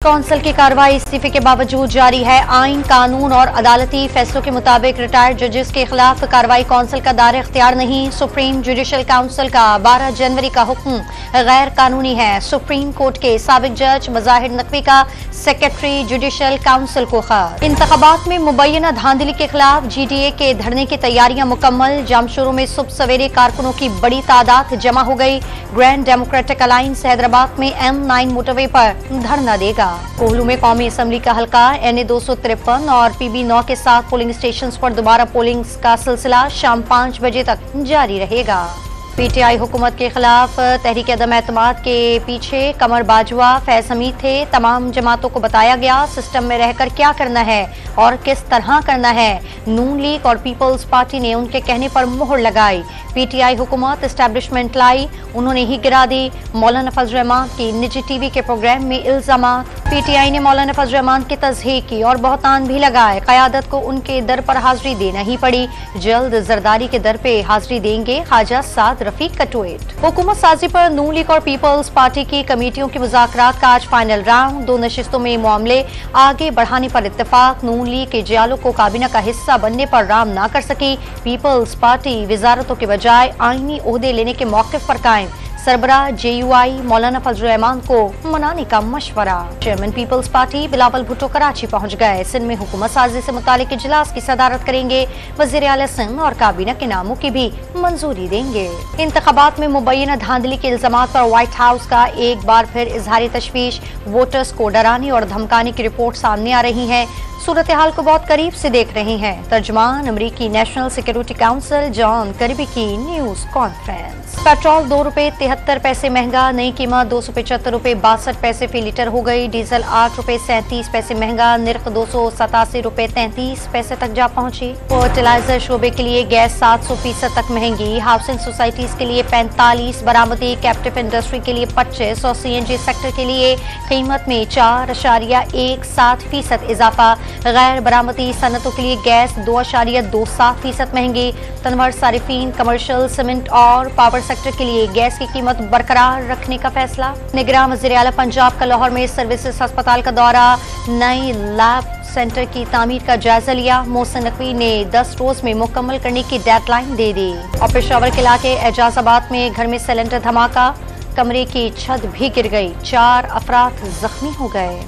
Council की कार्रवाई इस्तीफे के बावजूद जारी है। आइन, कानून और अदालती फैसलों के मुताबिक रिटायर्ड जजेस के खिलाफ कार्रवाई कौंसिल का दायरा इख्तियार नहीं। सुप्रीम जुडिशल काउंसिल का 12 जनवरी का हुक्म गैर कानूनी है। सुप्रीम कोर्ट के साबिक जज मज़ाहिर नकवी का सेक्रेटरी जुडिशल काउंसिल को खत। इंतखाबात में मुबैना धांधली के खिलाफ GDA के धरने की तैयारियां मुकम्मल। जामशोरों में सुबह सवेरे कारकुनों की बड़ी तादाद जमा हो गई। ग्रैंड डेमोक्रेटिक अलायंस हैदराबाद में M9 मोटरवे पर धरना देगा। कोहलू में कौमी असम्बली का हल्का NA 253 और PB 9 के साथ पोलिंग स्टेशन पर दोबारा पोलिंग का सिलसिला शाम 5 बजे तक जारी रहेगा। PTI हुकूमत के खिलाफ तहरीक अदम एतमाद के पीछे कमर बाजवा फैज हमीद थे। तमाम जमातों को बताया गया सिस्टम में रहकर क्या करना है और किस तरह करना है। नून लीग और पीपल्स पार्टी ने उनके कहने पर मोहर लगाई। PTI हुकूमत एस्टैब्लिशमेंट लाई, उन्होंने ही गिरा दी। मौलाना फजल रहमान की निजी TV के प्रोग्राम में इल्जामात। PTI ने मौलाना फजल रहमान की तस्हीह की और बहुतान भी लगाए। क़यादत को उनके दर पर हाजिरी देना ही पड़ी। जल्द जरदारी के दर पे हाजिरी देंगे ख्वाजा साद रफीक का ट्वीट। हुकूमत साजी पर नून लीग और पीपल्स पार्टी की कमेटियों के मुज़ाकरात का आज फाइनल राउंड। 2 नशिस्तों में मामले आगे बढ़ाने पर इत्तेफाक। नून लीग के जियालों को काबीना का हिस्सा बनने पर राम ना कर सकी। पीपल्स पार्टी वजारतों के बजाय आईनी ओहदे लेने के मौक़िफ़ पर कायम। सरबराह JUI मौलाना फजल रहमान को मनाने का मशवरा। चेयरमैन पीपल्स पार्टी बिलावल भुट्टो कराची पहुंच गए। सिंध में हुकूमत साजी से मुतालिक इजलास की सदारत करेंगे। वज़ीर आला सिंध और काबीना के नामों की भी मंजूरी देंगे। इंतखाबात में मुबैना धांधली के इल्जामात पर व्हाइट हाउस का एक बार फिर इजहारी तशवीश। वोटर्स को डराने और धमकाने की रिपोर्ट सामने आ रही है। सूरत हाल को बहुत करीब से देख रहे हैं तर्जमान अमरीकी नेशनल सिक्योरिटी काउंसिल जॉन करबी की न्यूज कॉन्फ्रेंस। पेट्रोल 2 रुपए 73 पैसे महंगा, नई कीमत 275 रुपए 62 पैसे फी लीटर हो गई। डीजल 8 रुपए 37 पैसे महंगा, निर्ख 287 रुपए 33 पैसे तक जा पहुंची। फर्टिलाइजर शोबे के लिए गैस 700% तक महंगी। हाउसिंग सोसाइटीज के लिए 45 बरामदी, कैप्टिव इंडस्ट्री के लिए 25 और CNG सेक्टर के लिए कीमत में 4.17% इजाफा। गैर बरामदी सनतों के लिए गैस 2.27% महंगी। तनवर सारिफीन, कमर्शियल, सीमेंट और पावर सेक्टर के लिए गैस की कीमत बरकरार रखने का फैसला। निगरान वज़ीर आला पंजाब का लाहौर में सर्विसेज अस्पताल का दौरा, नई लैब सेंटर की तामीर का जायजा लिया। मोहसिन नकवी ने 10 रोज में मुकम्मल करने की डेडलाइन दे दी। और पेशावर के इलाके एजाजाबाद में घर में सिलेंडर धमाका, कमरे की छत भी गिर गई, 4 अफराद जख्मी हो गए।